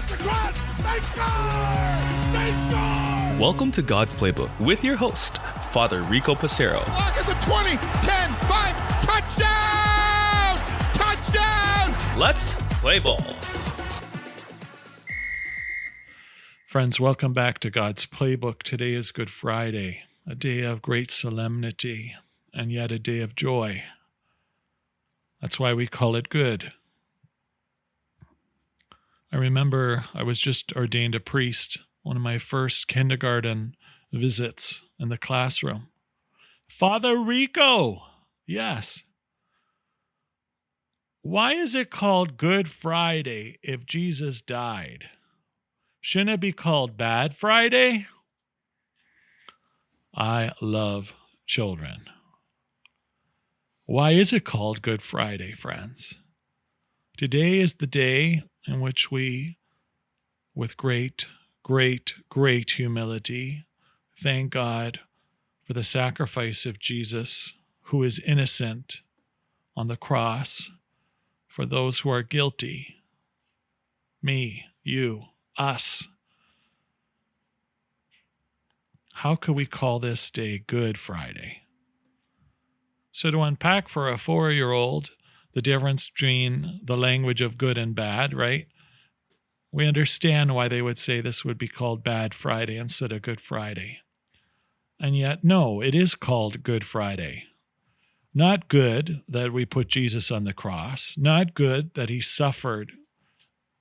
the cross. They score! They score! Welcome to God's Playbook with your host, Father Rico Passero. Clock is at 20, 10, 5, touchdown! Touchdown! Let's play ball. Friends, welcome back to God's Playbook. Today is Good Friday, a day of great solemnity, and yet a day of joy. That's why we call it good. I remember I was just ordained a priest, one of my first kindergarten visits in the classroom. Father Rico! Yes. Why is it called Good Friday if Jesus died? Shouldn't it be called Bad Friday? I love children. Why is it called Good Friday, friends? Today is the day in which we, with great humility, thank God for the sacrifice of Jesus, who is innocent on the cross, for those who are guilty, me, you, us. How could we call this day Good Friday? So to unpack for a 4-year-old the difference between the language of good and bad, right? We understand why they would say this would be called Bad Friday instead of Good Friday. And yet, no, it is called Good Friday. Not good that we put Jesus on the cross, not good that he suffered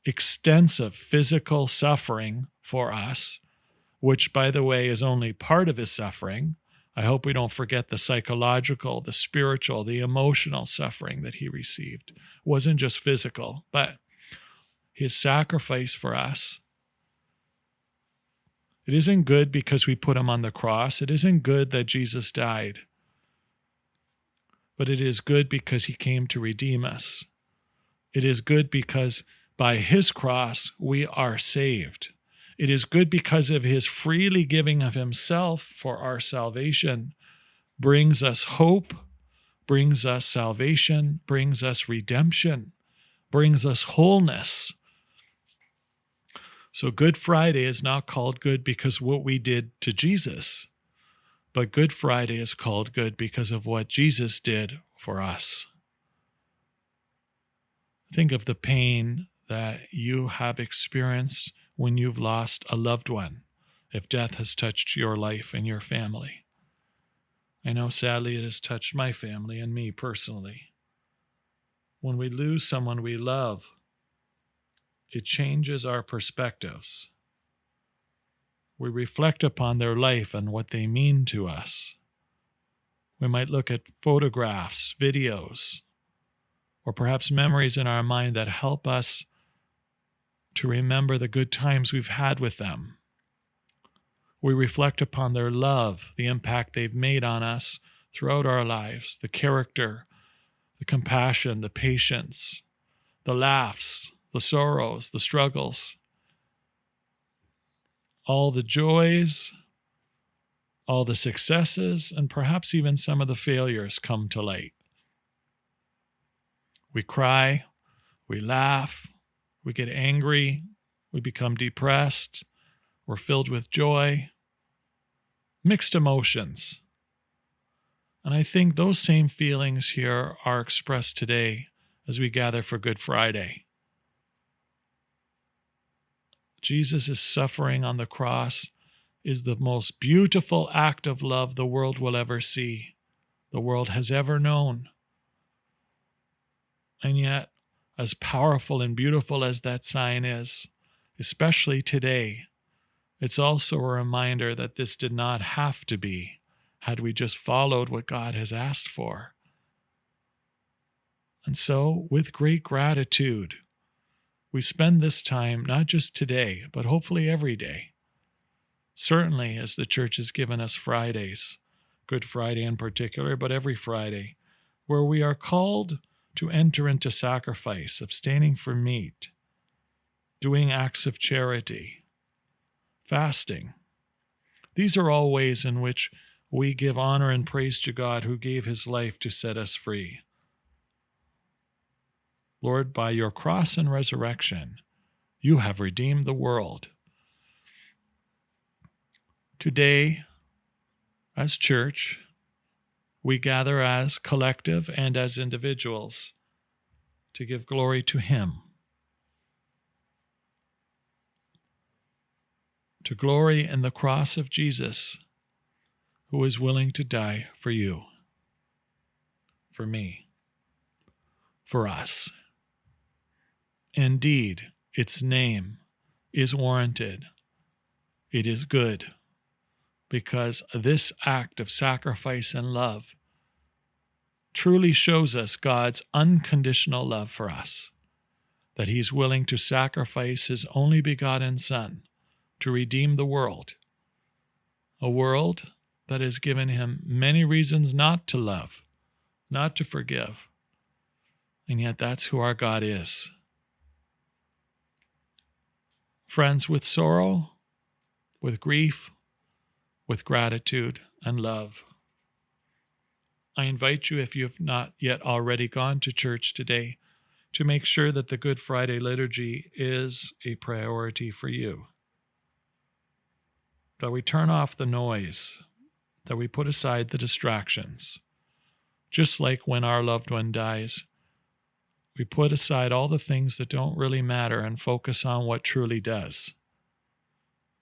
extensive physical suffering for us, which, by the way, is only part of his suffering. I hope we don't forget the psychological, the spiritual, the emotional suffering that he received. It wasn't just physical, but his sacrifice for us. It isn't good because we put him on the cross. It isn't good that Jesus died. But it is good because he came to redeem us. It is good because by his cross we are saved. It is good because of his freely giving of himself for our salvation, brings us hope, brings us salvation, brings us redemption, brings us wholeness. So Good Friday is not called good because of what we did to Jesus, but Good Friday is called good because of what Jesus did for us. Think of the pain that you have experienced when you've lost a loved one, if death has touched your life and your family. I know sadly it has touched my family and me personally. When we lose someone we love, it changes our perspectives. We reflect upon their life and what they mean to us. We might look at photographs, videos, or perhaps memories in our mind that help us to remember the good times we've had with them. We reflect upon their love, the impact they've made on us throughout our lives, the character, the compassion, the patience, the laughs, the sorrows, the struggles, all the joys, all the successes, and perhaps even some of the failures come to light. We cry, we laugh, we get angry, we become depressed, we're filled with joy, mixed emotions. And I think those same feelings here are expressed today as we gather for Good Friday. Jesus' suffering on the cross is the most beautiful act of love the world will ever see, the world has ever known. And yet, as powerful and beautiful as that sign is, especially today, it's also a reminder that this did not have to be had we just followed what God has asked for. And so, with great gratitude, we spend this time, not just today, but hopefully every day. Certainly, as the church has given us Fridays, Good Friday in particular, but every Friday, where we are called to enter into sacrifice, abstaining from meat, doing acts of charity, fasting. These are all ways in which we give honor and praise to God who gave his life to set us free. Lord, by your cross and resurrection, You have redeemed the world. Today, as church, we gather as collective and as individuals to give glory to Him, to glory in the cross of Jesus, who is willing to die for you, for me, for us. Indeed, its name is warranted. It is good, because this act of sacrifice and love truly shows us God's unconditional love for us, that He's willing to sacrifice His only begotten Son to redeem the world, a world that has given Him many reasons not to love, not to forgive, and yet that's who our God is. Friends, with sorrow, with grief, with gratitude and love, I invite you, if you have not yet already gone to church today, to make sure that the Good Friday liturgy is a priority for you. That we turn off the noise, that we put aside the distractions. Just like when our loved one dies, we put aside all the things that don't really matter and focus on what truly does.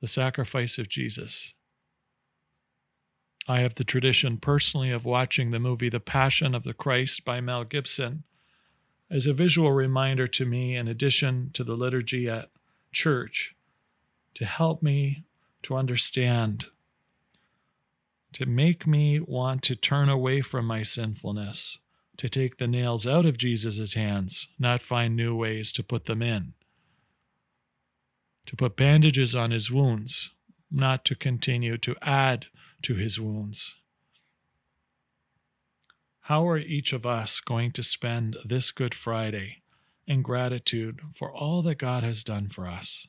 The sacrifice of Jesus. I have the tradition personally of watching the movie The Passion of the Christ by Mel Gibson as a visual reminder to me, in addition to the liturgy at church, to help me to understand, to make me want to turn away from my sinfulness, to take the nails out of Jesus' hands, not find new ways to put them in, to put bandages on His wounds, not to continue to add to His wounds. How are each of us going to spend this Good Friday in gratitude for all that God has done for us,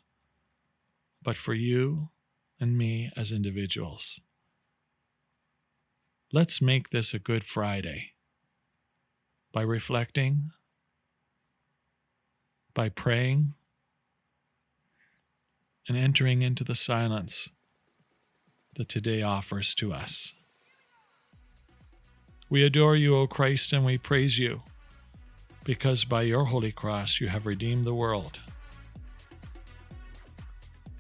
but for you and me as individuals? Let's make this a Good Friday by reflecting, by praying, and entering into the silence that today offers to us. We adore you, O Christ, and we praise you, because by your holy cross you have redeemed the world.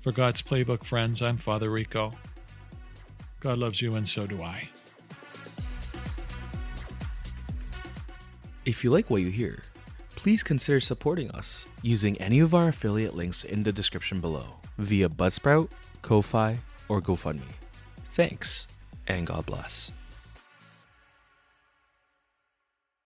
For God's Playbook friends, I'm Father Rico. God loves you, and so do I. If you like what you hear, please consider supporting us using any of our affiliate links in the description below via Buzzsprout, Ko-Fi, or GoFundMe. Thanks, and God bless.